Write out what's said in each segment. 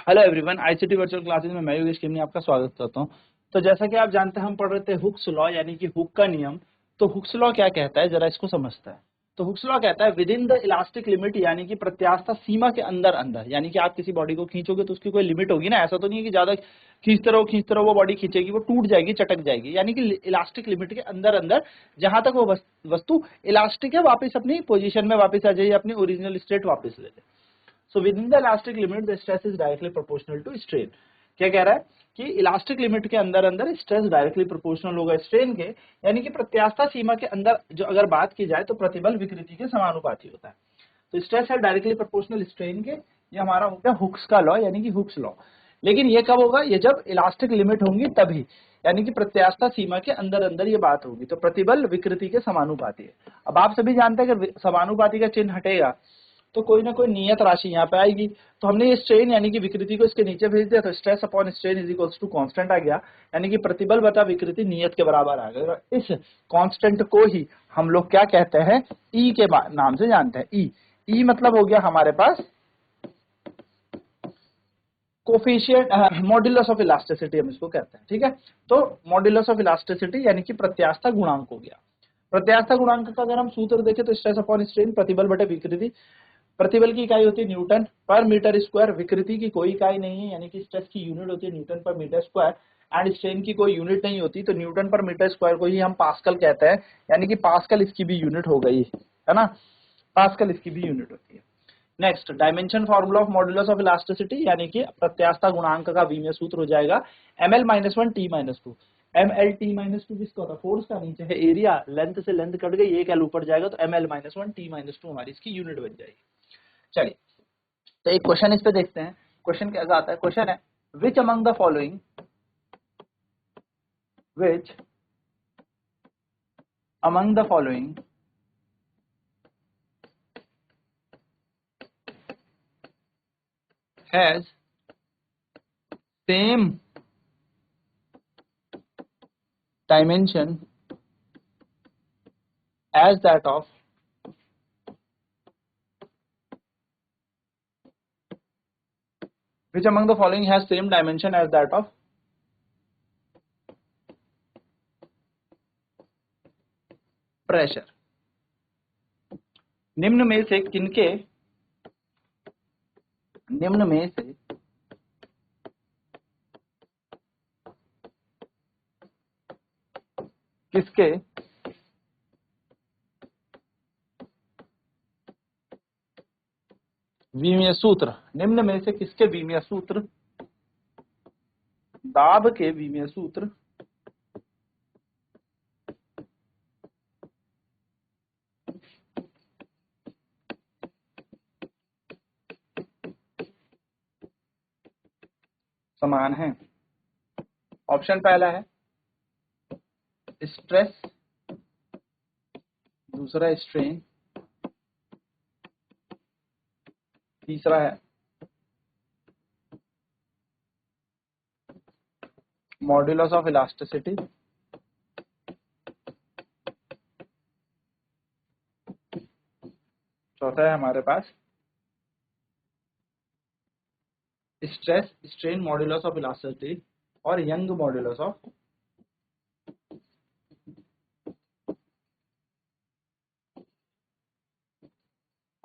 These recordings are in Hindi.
Hello everyone, ICT virtual classes में मैं योगेश किमनी आपका स्वागत करता हूं। तो जैसा कि आप जानते हैं, हम पढ़ रहे थे हुक्स लॉ यानी कि हुक का नियम। तो हुक्स लॉ क्या कहता है, जरा इसको समझते हैं। तो हुक्स लॉ कहता है with in the elastic limit, यानी कि प्रत्यास्थ सीमा के अंदर अंदर, यानी कि आप किसी बॉडी को खींचोगे तो उसकी कोई लिमिट होगी ना। ऐसा तो नहीं है कि ज्यादा खींचते रहो वो बॉडी खींचेगी, वो टूट जाएगी, चटक जाएगी। यानी कि इलास्टिक लिमिट के अंदर अंदर जहां तक वो वस्तु इलास्टिक है वापस अपनी पोजिशन में वापस आ जाइए, अपनी ओरिजिनल स्टेट वापस ले ले। So within the elastic limit, the stress is directly proportional to strain. क्या कह रहा है कि इलास्टिक लिमिट के अंदर अंदर स्ट्रेस डायरेक्टली प्रोपोर्शनल होगा स्ट्रेन के, यानी कि प्रत्यास्थ सीमा के अंदर जो अगर बात की जाए तो प्रतिबल विकृति के समानुपाती होता है। तो स्ट्रेस है डायरेक्टली प्रोपोर्शनल स्ट्रेन के। ये हमारा हो गया हुक्स का लॉ यानी कि हुक्स लॉ। लेकिन ये कब होगा, ये जब इलास्टिक लिमिट होंगी तभी, यानी कि प्रत्यास्थ सीमा के अंदर अंदर ये बात होगी। तो प्रतिबल विकृति के समानुपाती है। अब आप सभी जानते हैं कि समानुपाती का चिन्ह हटेगा तो कोई ना कोई नियत राशि यहाँ पे आएगी। तो हमने ये स्ट्रेन यानी कि विकृति को इसके नीचे भेज दिया, तो stress upon strain is equals to constant आ गया, यानी कि प्रतिबल बटा विकृति नियत के बराबर आ गया। इस कांस्टेंट को ही हम लोग क्या कहते हैं, ई के नाम से जानते हैं। ई मतलब हो गया हमारे पास कोफिशिएंट, मॉड्यूलस ऑफ इलास्टिसिटी हम इसको कहते हैं। ठीक है, तो मॉड्यूलस ऑफ इलास्टिसिटी यानी कि प्रत्यास्थ गुणांक हो गया। प्रत्यास्थ गुणांक का अगर हम सूत्र देखें तो स्ट्रेस अपॉन स्ट्रेन प्रतिबल बटे विकृति। प्रतिबल की इकाई होती है न्यूटन पर मीटर स्क्वायर, विकृति की कोई इकाई नहीं है, यानी कि स्ट्रेस की यूनिट होती है न्यूटन पर मीटर स्क्वायर, एंड स्ट्रेन की कोई यूनिट नहीं होती। तो न्यूटन पर मीटर स्क्वायर को ही हम पास्कल कहते हैं, यानी कि पास्कल इसकी भी यूनिट हो गई है ना, पास्कल इसकी भी यूनिट होती है। Next, dimension formula of modulus of elasticity, यानी कि प्रत्यास्थ गुणांक का विमीय सूत्र हो जाएगा ml-1t-2। ml-t-2 किसका होता है, फोर्स का, नीचे है एरिया, लेंथ से लेंथ कट गई, एक एल ऊपर जाएगा तो ml-1t-2 हमारी इसकी यूनिट बन जाएगी। चलिए, तो एक क्वेश्चन इस पे देखते हैं। क्वेश्चन कैसा आता है, क्वेश्चन है which among the following has same dimension as that of which among the following has same dimension as that of pressure। निम्न में से किसके विमीय सूत्र, निम्न में से किसके विमीय सूत्र, दाब के विमीय सूत्र समान है। ऑप्शन पहला है स्ट्रेस, दूसरा स्ट्रेन, तीसरा है मॉड्यूलस ऑफ इलास्टिसिटी, चौथा है हमारे पास stress strain modulus of elasticity और यंग मॉड्यूलस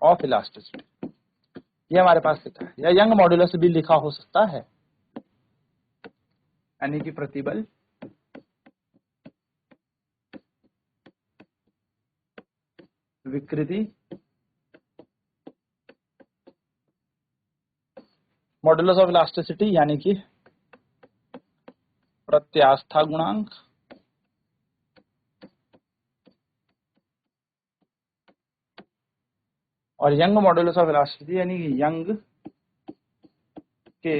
ऑफ इलास्टिसिटी। ये हमारे पास लिखा है, या यंग मॉड्यूलस भी लिखा हो सकता है, यानी कि प्रतिबल विकृति मॉड्यूलस ऑफ इलास्टिसिटी यानी कि प्रत्यास्थ गुणांक और यंग मॉड्यूलस ऑफ इलास्टिसिटी यानी कि यंग के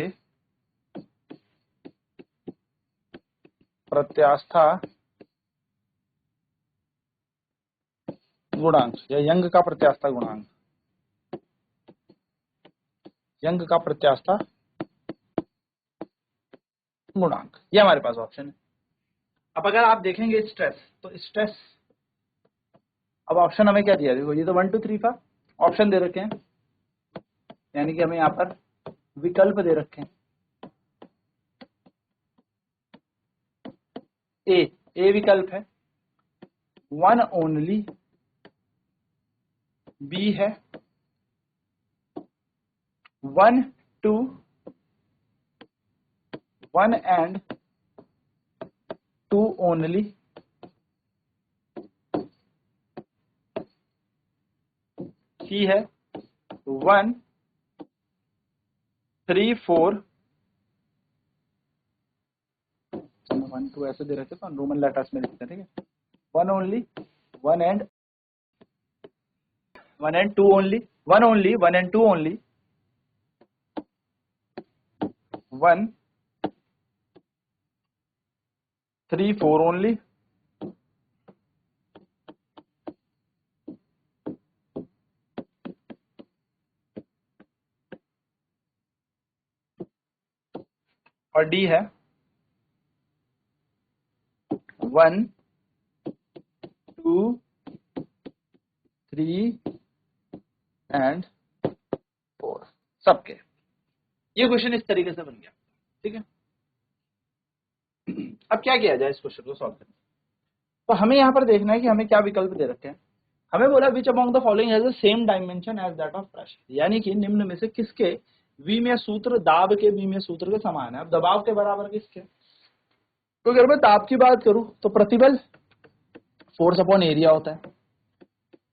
प्रत्यास्थ गुणांक या यंग का प्रत्यास्थ गुणांक, यंग का प्रत्यास्थ गुणांक, ये हमारे पास ऑप्शन है। अब अगर आप देखेंगे स्ट्रेस, तो स्ट्रेस, अब ऑप्शन हमें क्या दिया, देखो ये तो 1 2 3 का ऑप्शन दे रखे हैं, यानी कि हमें यहाँ पर विकल्प दे रखे हैं। ए विकल्प है, वन ओनली, बी है one two, one and two only, C है one three four, one two ऐसे दे रखे तो रोमन लेटर्स में लिखते हैं, ठीक है, one only, one and two only, one only, one and two only, one three four only, और डी है one two three and four, सबके। ये क्वेश्चन इस तरीके से बन गया, ठीक है। अब क्या किया जाए इस क्वेश्चन को सॉल्व करने, तो हमें यहाँ पर देखना है कि हमें क्या विकल्प दे रखे हैं। हमें बोला which among the following has the same dimension as that of pressure, यानी कि निम्न में से किसके विमीय सूत्र दाब के विमीय सूत्र के समान है। अब दबाव के बराबर किसके, तो अगर मैं दाब की बात करूं तो प्रतिबल फोर्स अपॉन एरिया होता है,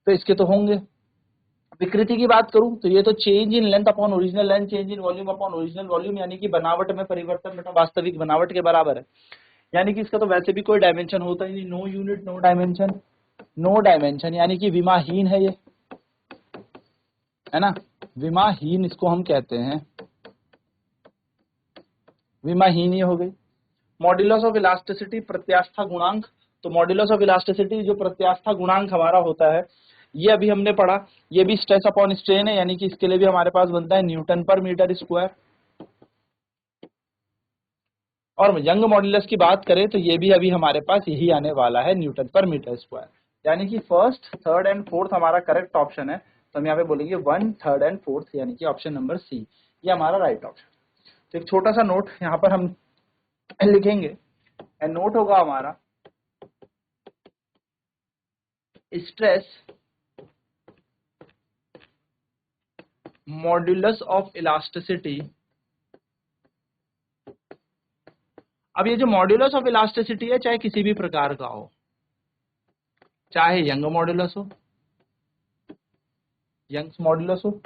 तो इसके तो होंगे। विकृति की बात करूं तो ये तो change in length upon original length, change in volume upon original volume, यानी कि बनावट में परिवर्तन बेटा वास्तविक बनावट के बराबर है। यानी कि इसका तो वैसे भी कोई डायमेंशन होता ही नहीं, no unit no dimension, no dimension यानी कि विमाहीन है ये, है ना, विमाहीन इसको हम कहते हैं, विमाहीन ये हो गई। मॉड्यूलस ऑफ इलास्टिसिटी प्रत्यास्था गुणांक, तो मॉड्यूलस ऑफ इलास्टिसिटी जो प्रत्यास्था गुणांक हमारा होता है ये अभी हमने पढ़ा, ये भी स्ट्रेस अपॉन स्ट्रेन है, यानी कि इसके लिए भी हमारे पास बनता है न्यूटन पर मीटर स्क्वायर। और यंग मॉड्यूलस की बात करें तो ये भी अभी हमारे पास यही आने वाला है, न्यूटन पर मीटर स्क्वायर। यानी कि फर्स्ट थर्ड एंड फोर्थ हमारा करेक्ट ऑप्शन है, तो हम यहाँ पे बोलेंगे वन थर्ड एंड फोर्थ, यानी कि ऑप्शन नंबर सी ये हमारा राइट ऑप्शन। तो एक छोटा सा नोट यहाँ पर हम लिखेंगे, एंड नोट होगा हमारा स्ट्रेस मॉड्यूलस ऑफ इलास्टिसिटी। अब ये जो मॉड्यूलस ऑफ इलास्टिसिटी है चाहे किसी भी प्रकार का हो, चाहे यंग मॉड्यूलस हो, यंग्स मॉड्यूलस हो,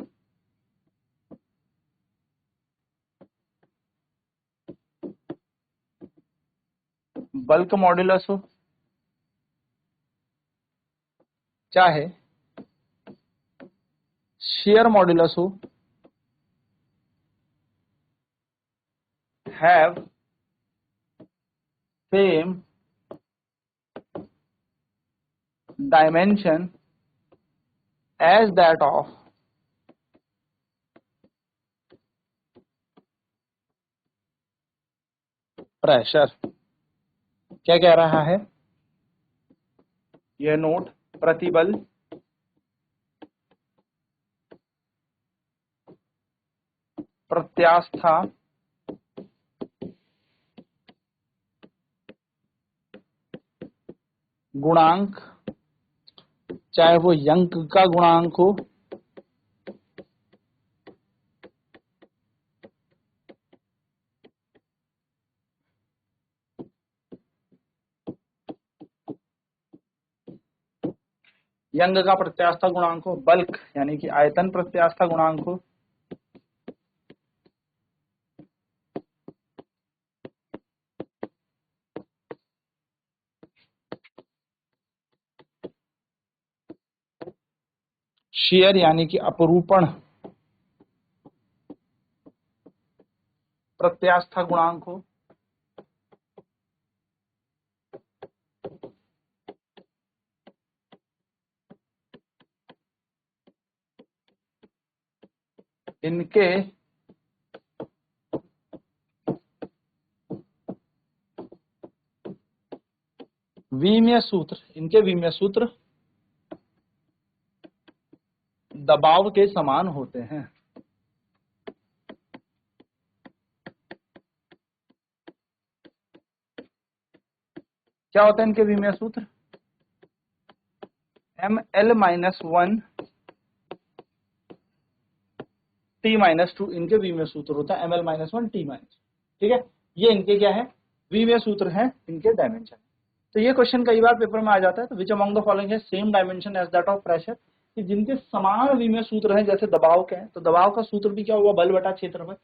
बल्क मॉड्यूलस हो, चाहे शेयर मॉड्यूलस हो, have same dimension as that of pressure. क्या कह रहा है यह नोट, प्रतिबल प्रत्यास्था गुणांक, चाहे वो यंग का गुणांक हो यंग का प्रत्यास्था गुणांक हो, बल्क यानी कि आयतन प्रत्यास्था गुणांक हो, शेयर यानी कि अपरूपण प्रत्यास्था गुणांक हो, इनके विमीय सूत्र, इनके विमीय सूत्र दबाव के समान होते हैं। क्या होता है इनके विमीय सूत्र? ml-1 t-2 इनके विमीय सूत्र होता है, ml-1 t-, ठीक है। ये इनके क्या है? विमीय सूत्र हैं इनके डायमेंशन। तो ये क्वेश्चन कई बार पेपर में आ जाता है। तो विच अमंग द फॉलोइंग है same dimension as that of pressure, कि जिनके समान विमीय सूत्र हैं, जैसे दबाव के हैं, तो दबाव का सूत्र भी क्या हुआ? बल बटा क्षेत्रफल।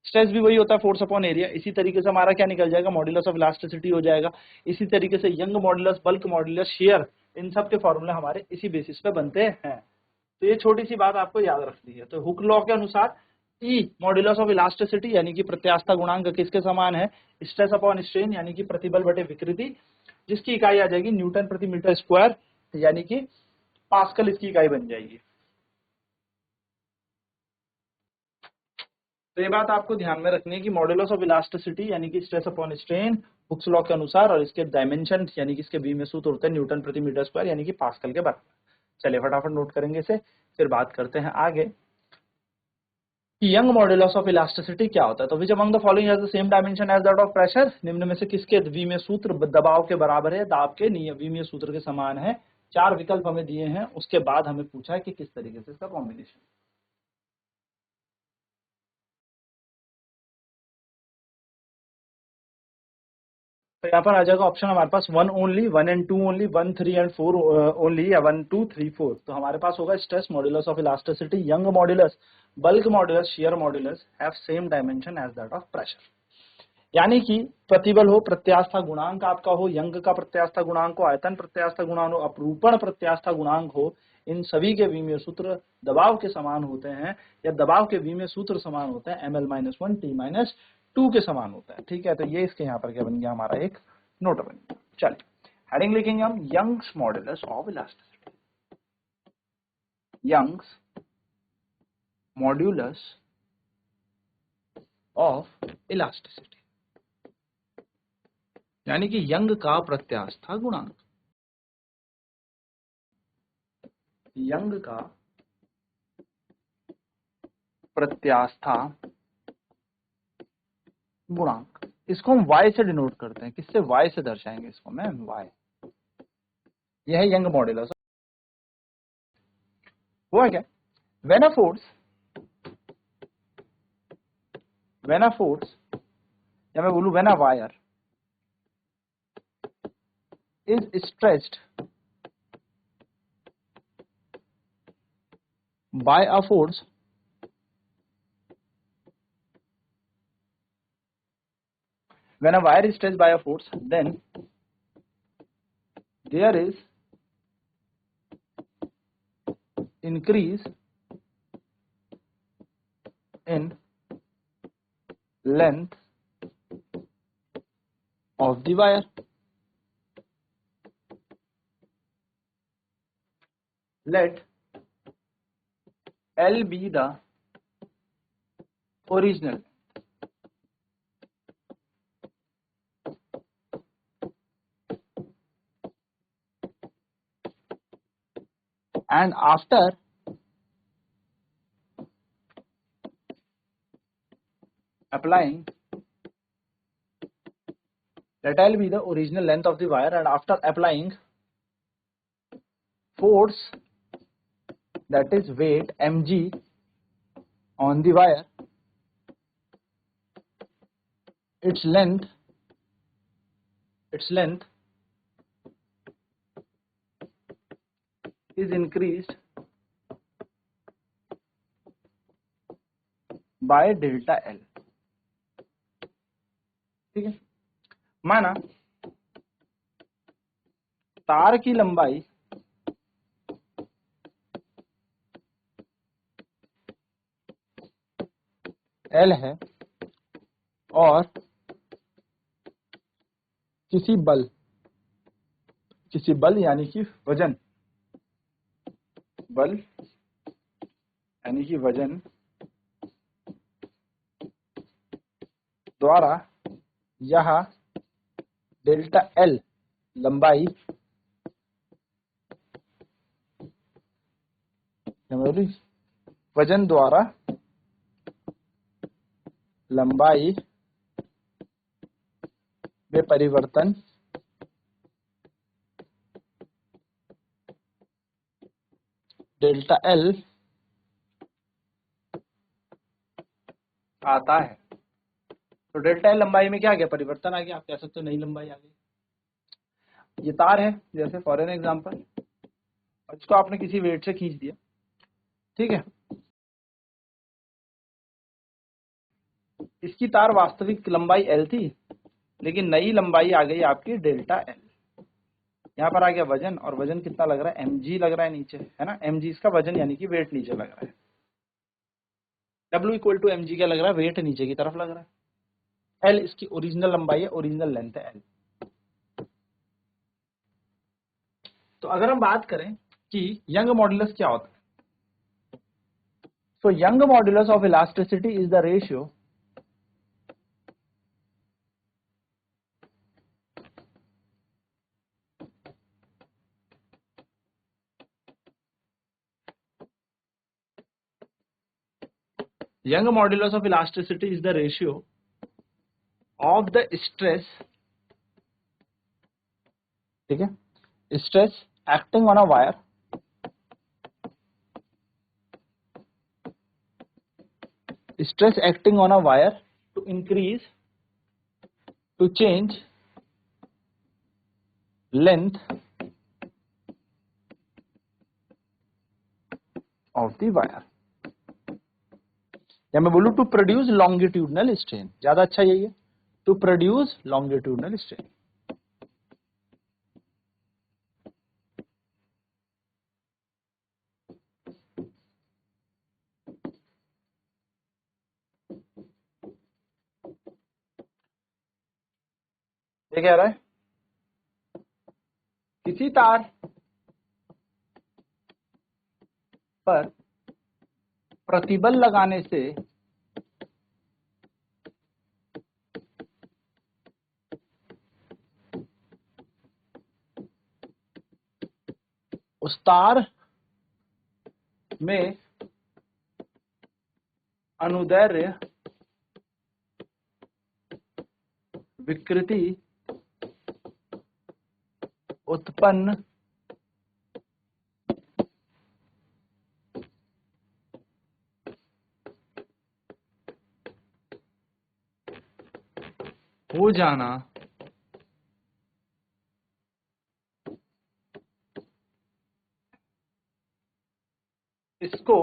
स्ट्रेस भी वही होता है, फोर्स अपॉन एरिया। इसी तरीके से हमारा क्या निकल जाएगा? मॉड्यूलस ऑफ इलास्टिसिटी हो जाएगा। इसी तरीके से Young modulus, bulk modulus, shear, इन सब के फॉर्मूले हमारे इसी बेसिस पे बनते हैं। तो ये छोटी सी बात आपको याद रखनी है। तो हुक लॉ के अनुसार ई मॉड्यूलस ऑफ इलास्टिसिटी यानी कि प्रत्यास्थता गुणांक किसके समान है? स्ट्रेस अपॉन स्ट्रेन यानी कि प्रतिबल बटे विकृति, जिसकी इकाई आ जाएगी न्यूटन प्रति मीटर स्क्वायर, यानी कि पास्कल इसकी इकाई बन जाएगी। तो ये बात आपको ध्यान में रखनी है कि मॉड्यूलस ऑफ इलास्टिसिटी यानी कि stress upon strain Hooke's law के अनुसार, और इसके डायमेंशन यानी कि इसके विमीय सूत्र होते हैं न्यूटन प्रति मीटर स्क्वायर यानी कि पास्कल के बराबर। चलिए फटाफट नोट करेंगे इसे, फिर बात करते हैं आगे कि यंग मॉड्यूलस ऑफ इलास्टिसिटी क्या होता है। तो which among the following has the same dimension as that of pressure, निम्न में से किसके विमीय सूत्र दबाव के बराबर है, दाब के विमीय सूत्र के समान है। 4 विकल्प हमें दिए हैं, उसके बाद हमें पूछा है कि किस तरीके से इसका कॉम्बिनेशन। तो यहाँ पर आ जाएगा ऑप्शन हमारे पास 1 only, 1 and 2 only, 1 3 and 4 only, या 1 2 3 4। तो हमारे पास होगा stress modulus of elasticity, Young modulus, bulk modulus, shear modulus have same dimension as that of pressure. यानी कि प्रतिबल हो, प्रत्यास्था गुणांक आपका हो, यंग का प्रत्यास्था गुणांक हो, आयतन प्रत्यास्था गुणांक हो, अपरूपण प्रत्यास्था गुणांक हो, इन सभी के विमीय सूत्र दबाव के समान होते हैं, या दबाव के विमीय सूत्र समान होते हैं, ml-1 t-2 के समान होता है। ठीक है, तो ये इसके यहाँ पर क्या बन गया? हमारा एक नोट बन गया। चलिए हेडिंग लिखेंगे हम, Young's modulus of elasticity. Young's modulus of elasticity यानी कि यंग का प्रत्यास्था गुणांक। यंग का प्रत्यास्था गुणांक, इसको हम y से डिनोट करते हैं। किससे? y से दर्शाएंगे इसको मैम, y। यह है यंग मॉड्यूलस। हुआ क्या? व्हेन अ फोर्स, या मैं बोलूं when a wire is stretched by a force when a wire is stretched by a force, then there is increase in length of the wire. Let L be the original and after applying, let L be the original length of the wire, and after applying force, that is weight mg on the wire, its length is increased by delta L। ठीक है, माना तार की लंबाई L है और किसी बल यानी कि वजन, बल यानी कि वजन द्वारा यह डेल्टा L लंबाई वजन द्वारा लंबाई में परिवर्तन डेल्टा एल आता है। तो डेल्टा एल लंबाई में क्या आ गया, परिवर्तन आ गया, आप कह सकते हो नई लंबाई आ गई। ये तार है जैसे फॉर एन एग्जांपल, और इसको आपने किसी वेट से खींच दिया, ठीक है। इसकी तार वास्तविक लंबाई एल थी, लेकिन नई लंबाई आ गई आपकी डेल्टा एल। यहाँ पर आ गया वजन, और वजन कितना लग रहा है, mg लग रहा है नीचे, है ना, mg इसका वजन यानी कि वेट नीचे लग रहा है। W इक्वल टू mg क्या लग रहा है, वेट नीचे की तरफ लग रहा है। L इसकी ओरिजिनल लंबाई है, ओरिजिनल लेंथ है L। तो अगर हम बात करें कि यंग मॉड्यूलस क्या होता है, so young modulus of elasticity is the ratio young modulus of elasticity is the ratio of the stress, ठीक है, stress acting on a wire stress acting on a wire to increase, to change length of the wire, या मैं बोलूं टू प्रोड्यूस लॉन्गिट्यूडनल स्ट्रेन, ज्यादा अच्छा यही है, टू प्रोड्यूस लॉन्गिट्यूडनल स्ट्रेन। ये कह रहा है किसी तार पर प्रतिबल लगाने से उस तार में अनुदैर्ध्य विकृति उत्पन्न हो जाना इसको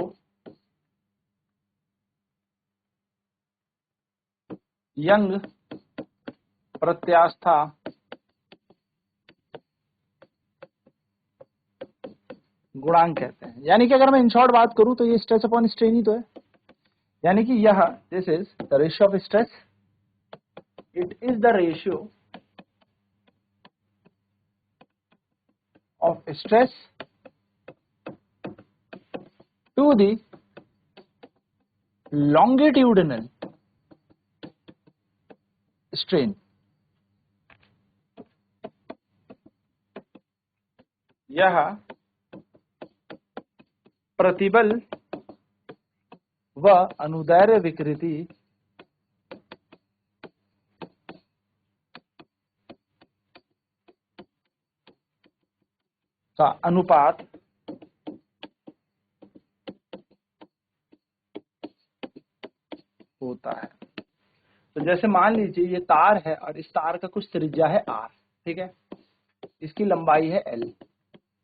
यंग प्रत्यास्था गुणांक कहते हैं। यानी कि अगर मैं इन शॉर्ट बात करूं तो ये स्ट्रेस अपॉन स्ट्रेन ही तो है, यानी कि यह this is the ratio of stress, it is the ratio of stress to the longitudinal strain. यह प्रतिबल व अनुदैर्ध्य विकृति का अनुपात होता है। तो जैसे मान लीजिए ये तार है और इस तार का कुछ त्रिज्या है r, ठीक है, इसकी लंबाई है l,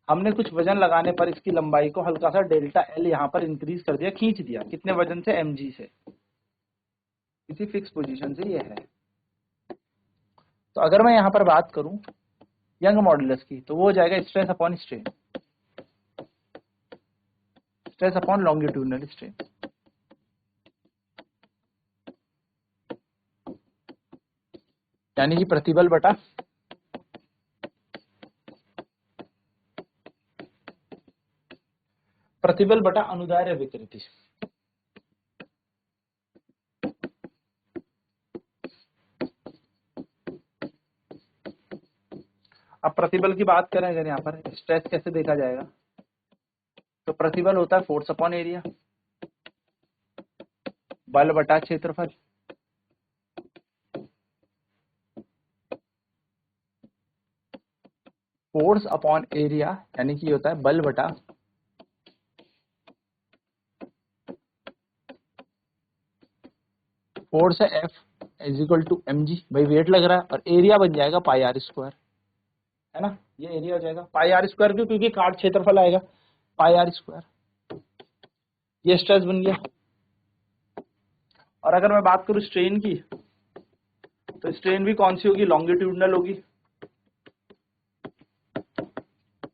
हमने कुछ वजन लगाने पर इसकी लंबाई को हल्का सा डेल्टा एल यहाँ पर इंक्रीज कर दिया, खींच दिया, कितने वजन से, mg से, किसी फिक्स पोजीशन से ये है। तो अगर मैं यहाँ पर बात करूं यंग मॉडुलस की, तो वो हो जाएगा stress upon strain, stress upon longitudinal strain. यानी कि प्रतिबल बटा अनुदैर्ध्य विकृति। अब प्रतिबल की बात करें अगर यहाँ पर स्ट्रेस कैसे देखा जाएगा, तो प्रतिबल होता है फोर्स अपॉन एरिया, बल बटा क्षेत्रफल, फोर्स अपॉन एरिया यानी कि होता है बल बटा फोर्स है F is equal to mg, भाई वेट लग रहा है, और एरिया बन जाएगा पाई आर स्क्वायर, है ना, ये एरिया हो जाएगा पाई आर स्क्वायर, क्यों, क्योंकि काट क्षेत्रफल आएगा पाई आर स्क्वायर, ये स्ट्रेस बन गया। और अगर मैं बात करूं स्ट्रेन की, तो स्ट्रेन भी कौन सी होगी, लॉन्गिट्यूडनल होगी,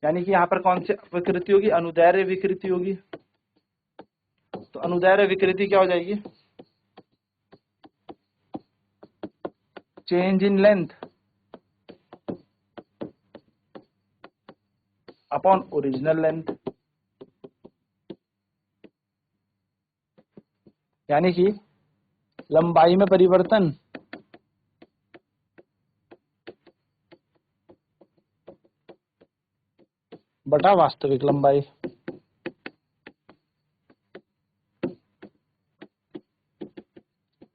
यानी कि यहाँ पर कौन सी विकृति होगी, अनुदैर्ध्य विकृति होगी। तो अनुदैर्ध्य विकृति क्या हो जाएगी, change in length upon original length, यानी कि लंबाई में परिवर्तन बटा वास्तविक लंबाई।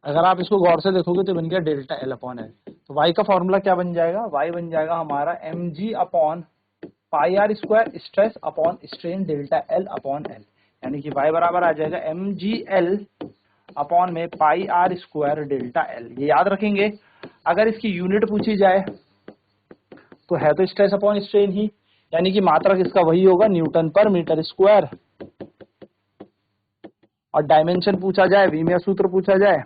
अगर आप इसको गौर से देखोगे तो बन गया डेल्टा एल अपॉन एल। तो y का फॉर्मूला क्या बन जाएगा, y बन जाएगा हमारा mg upon pi R square stress upon strain delta L upon L, यानी कि y बराबर आ जाएगा mgl अपॉन में pi R square delta L. ये याद रखेंगे, अगर इसकी यूनिट पूछी जाए तो है तो स्ट्रेस अपॉन स्ट्रेन ही, यानी कि मात्रक इसका वही होगा न्यूटन पर मीटर स्क्वायर, और डायमेंशन पूछा जाए, विमीय सूत्र पूछा जाए,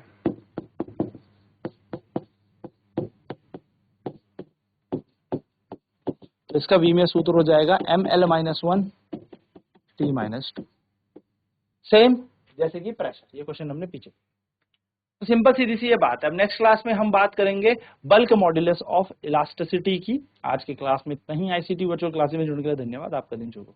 तो इसका विमीय सूत्र हो जाएगा ml-1 t-2, सेम जैसे कि प्रेशर। ये क्वेश्चन हमने पीछे, तो सिंपल सीधी सी ये बात है। अब नेक्स्ट क्लास में हम बात करेंगे बल्क मॉड्यूलस ऑफ इलास्टिसिटी की। आज की क्लास में इतना ही। आईसीटी वर्चुअल क्लासेस में जुड़ने के लिए धन्यवाद। आपका दिन शुभ हो।